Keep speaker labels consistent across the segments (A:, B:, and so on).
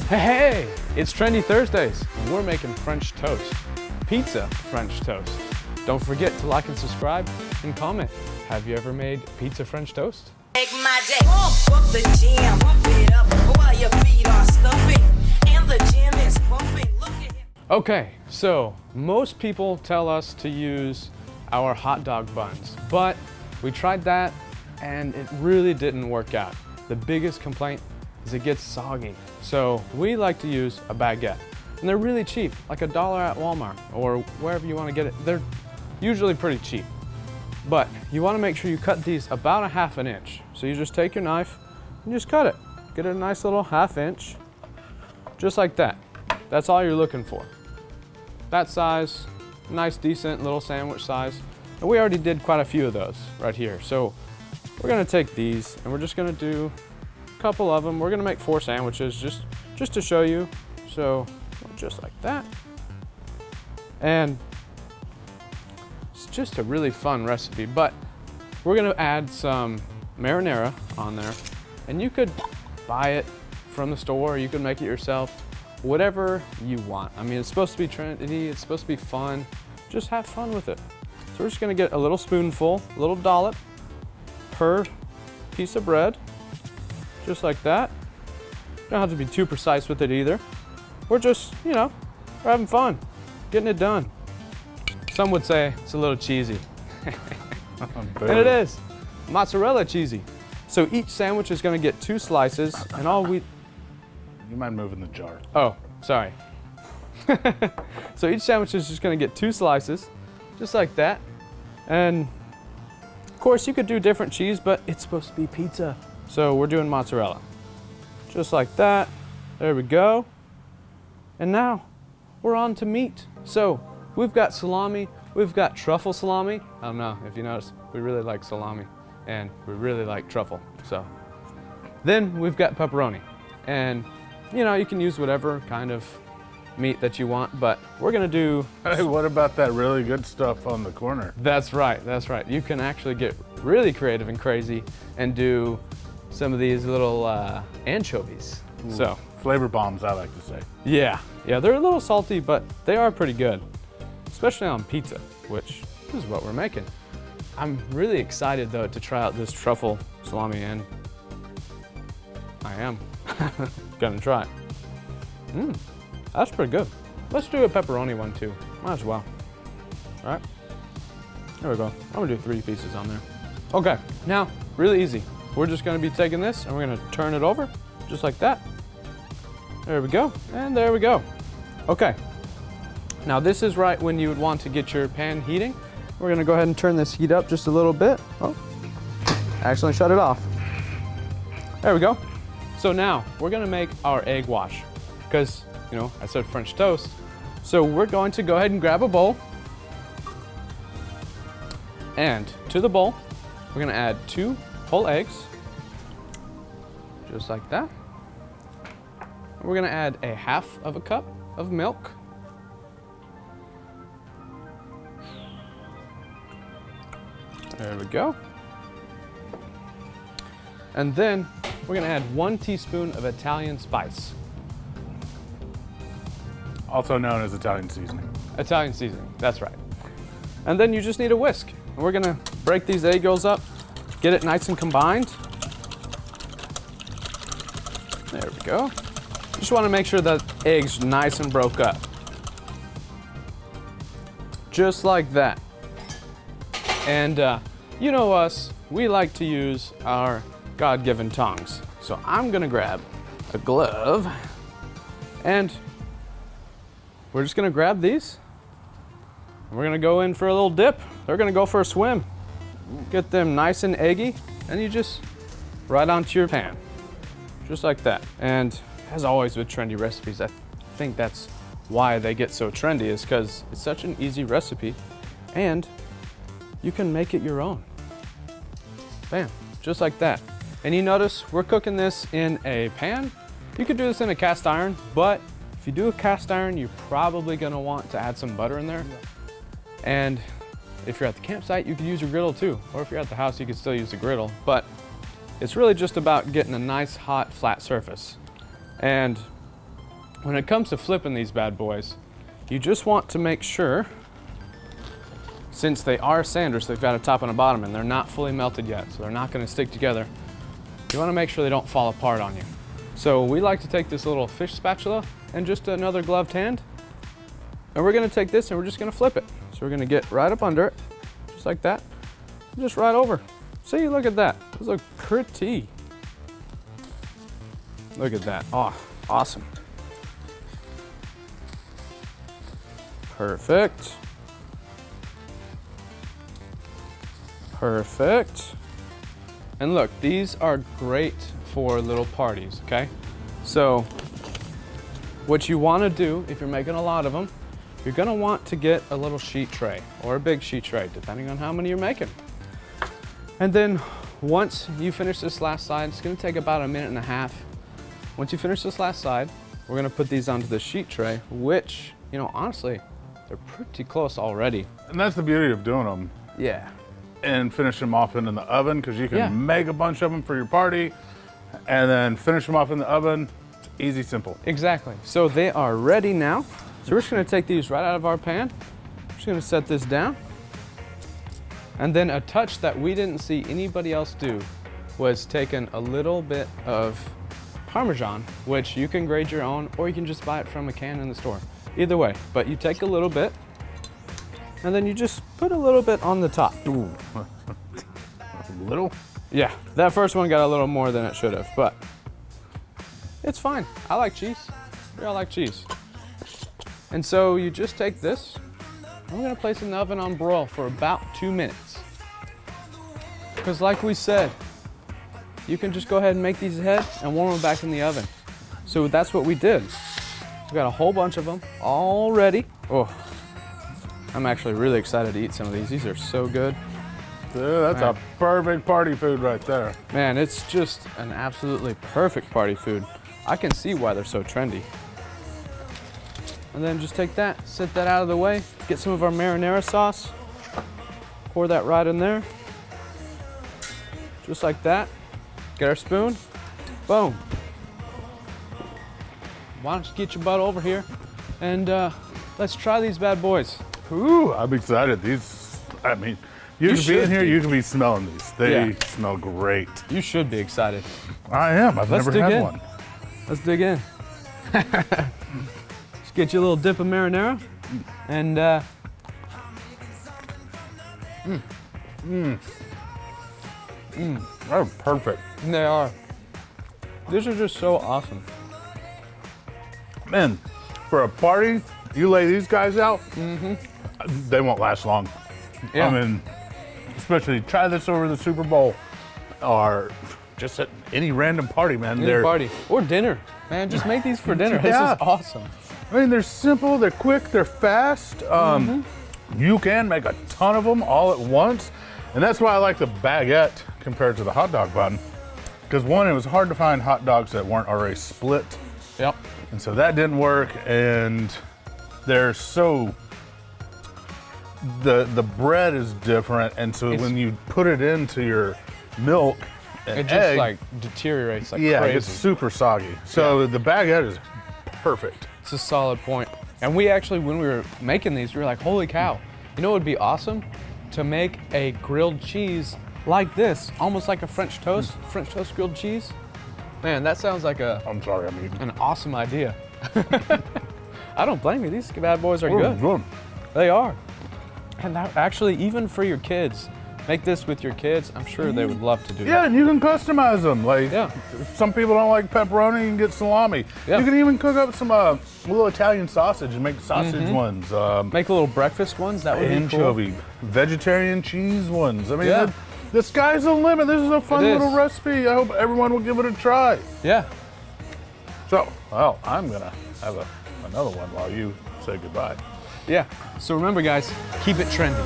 A: Hey, it's Trendy Thursdays, and we're making French toast. Pizza French toast. Don't forget to like and subscribe and comment. Have you ever made pizza French toast?
B: Make my day. Pump up the jam, pump it up while your feet are stumping and the jam is pumping. Look at him.
A: Okay, so most people tell us to use our hot dog buns, but we tried that and it really didn't work out. The biggest complaint is it gets soggy. So we like to use a baguette. And they're really cheap, like $1 at Walmart or wherever you want to get it. They're usually pretty cheap. But you want to make sure you cut these about a ½ inch. So you just take your knife and just cut it. Get a nice little ½ inch, just like that. That's all you're looking for. That size, nice decent little sandwich size. And we already did quite a few of those right here. So we're gonna take these and we're just gonna do a couple of them. We're gonna make 4 sandwiches just to show you. So just like that. And it's just a really fun recipe, but we're gonna add some marinara on there. And you could buy it from the store, you could make it yourself, whatever you want. I mean, it's supposed to be trendy, it's supposed to be fun. Just have fun with it. So we're just gonna get a little spoonful, a little dollop per piece of bread, just like that. Don't have to be too precise with it either. We're just, we're having fun, getting it done. Some would say it's a little cheesy. And it is, mozzarella cheesy. So each sandwich is gonna get 2 slices, and all we...
C: You mind moving the jar?
A: Oh, sorry. So each sandwich is just gonna get 2 slices, just like that. And of course you could do different cheese, but it's supposed to be pizza. So we're doing mozzarella. Just like that, there we go. And now we're on to meat. So we've got salami, we've got truffle salami. I don't know if you noticed, we really like salami and we really like truffle. So then we've got pepperoni. And you can use whatever kind of meat that you want, but we're gonna do...
C: Hey, what about that really good stuff on the corner?
A: That's right, that's right. You can actually get really creative and crazy and do some of these little anchovies.
C: Ooh,
A: so
C: flavor bombs, I like to say.
A: yeah, they're a little salty, but they are pretty good, especially on pizza, which is what we're making. I'm really excited though to try out this truffle salami, and I am gonna try it. That's pretty good. Let's do a pepperoni one too. Might as well. All right, there we go. I'm gonna do 3 pieces on there. Okay, now, really easy. We're just gonna be taking this and we're gonna turn it over, just like that. There we go, and there we go. Okay, now this is right when you would want to get your pan heating. We're gonna go ahead and turn this heat up just a little bit. Oh, actually shut it off. There we go. So now, we're gonna make our egg wash, because, I said French toast. So we're going to go ahead and grab a bowl. And to the bowl, we're gonna add 2 whole eggs, just like that. We're gonna add a ½ cup of milk. There we go. And then we're gonna add 1 teaspoon of Italian spice.
C: Also known as Italian seasoning.
A: Italian seasoning, that's right. And then you just need a whisk. And we're gonna break these egg yolks up, get it nice and combined. There we go. Just wanna make sure that egg's nice and broke up. Just like that. And you know us, we like to use our God-given tongs. So I'm gonna grab a glove and we're just gonna grab these. And we're gonna go in for a little dip. They're gonna go for a swim. Get them nice and eggy, and you just right onto your pan. Just like that. And as always with trendy recipes, I think that's why they get so trendy, is because it's such an easy recipe and you can make it your own. Bam, just like that. And you notice we're cooking this in a pan. You could do this in a cast iron, but if you do a cast iron, you're probably gonna want to add some butter in there. And if you're at the campsite, you could use your griddle too. Or if you're at the house, you could still use the griddle. But it's really just about getting a nice, hot, flat surface. And when it comes to flipping these bad boys, you just want to make sure, since they are sanders, they've got a top and a bottom and they're not fully melted yet, so they're not gonna stick together. You wanna make sure they don't fall apart on you. So we like to take this little fish spatula and just another gloved hand, and we're gonna take this and we're just gonna flip it. So we're gonna get right up under it, just like that, just right over. See, look at that. Those look pretty. Look at that. Oh, awesome. Perfect. Perfect. And look, these are great for little parties, okay? So what you want to do if you're making a lot of them, you're going to want to get a little sheet tray or a big sheet tray, depending on how many you're making. And then once you finish this last side, it's going to take about 1.5 minutes. Once you finish this last side, we're going to put these onto the sheet tray, which, you know, honestly, they're pretty close already.
C: And that's the beauty of doing them.
A: Yeah.
C: And finish them off in the oven, because you can make a bunch of them for your party and then finish them off in the oven. It's easy, simple.
A: Exactly. So they are ready now. So we're just gonna take these right out of our pan. We're just gonna set this down. And then a touch that we didn't see anybody else do was taking a little bit of Parmesan, which you can grade your own, or you can just buy it from a can in the store. Either way, but you take a little bit, and then you just put a little bit on the top.
C: Ooh. A little?
A: Yeah, that first one got a little more than it should have, but it's fine. I like cheese. We all like cheese. And so you just take this, and we're gonna place it in the oven on broil for about 2 minutes. Because like we said, you can just go ahead and make these ahead and warm them back in the oven. So that's what we did. We got a whole bunch of them all ready. Oh, I'm actually really excited to eat some of these. These are so good.
C: Dude, that's a perfect party food right there.
A: Man, it's just an absolutely perfect party food. I can see why they're so trendy. And then just take that, set that out of the way, get some of our marinara sauce, pour that right in there, just like that. Get our spoon, boom. Why don't you get your butt over here and let's try these bad boys.
C: Ooh, I'm excited. These, I mean, you can be in here, you can be smelling these. They smell great.
A: You should be excited.
C: I am. I've never had one.
A: Let's dig in. Just get you a little dip of marinara and
C: They're perfect.
A: they are. These are just so awesome.
C: Man, for a party, you lay these guys out, they won't last long.
A: Yeah.
C: I mean, especially try this over the Super Bowl or just at any random party, man.
A: Any party or dinner, man. Just make these for dinner. This is awesome.
C: I mean, they're simple, they're quick, they're fast. You can make a ton of them all at once. And that's why I like the baguette compared to the hot dog bun. Because one, it was hard to find hot dogs that weren't already split.
A: Yep.
C: And so that didn't work. And they're so, the bread is different. And so when you put it into your milk and
A: it just
C: egg,
A: like deteriorates like
C: yeah,
A: crazy.
C: it's super soggy. So the baguette is perfect.
A: It's a solid point. And we actually, when we were making these, we were like, holy cow, you know what would be awesome? To make a grilled cheese like this, almost like a French toast grilled cheese. Man, that sounds like
C: I'm sorry, I'm eating.
A: an awesome idea. I don't blame you, these bad boys are good.
C: Good.
A: They are. And that, actually, even for your kids, make this with your kids. I'm sure they would love to do
C: Yeah,
A: that.
C: and you can customize them. Like,
A: Yeah.
C: if some people don't like pepperoni, you can get salami.
A: Yeah.
C: You can even cook up some little Italian sausage and make sausage ones.
A: Make little breakfast ones, that would be cool.
C: Anchovy, vegetarian cheese ones. I mean,
A: Yeah.
C: the sky's the limit. This is a fun
A: It is.
C: little recipe. I hope everyone will give it a try.
A: Yeah.
C: So, well, I'm gonna have another one while you say goodbye.
A: Yeah. So remember, guys, keep it trendy.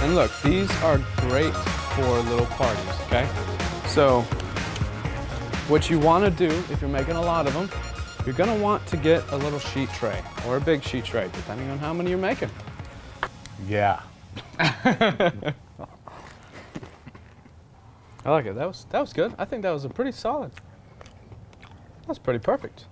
A: And look, these are great for little parties, okay? So what you want to do if you're making a lot of them, you're going to want to get a little sheet tray or a big sheet tray, depending on how many you're making.
C: Yeah.
A: I like it. That was good. I think that was a pretty solid. That's pretty perfect.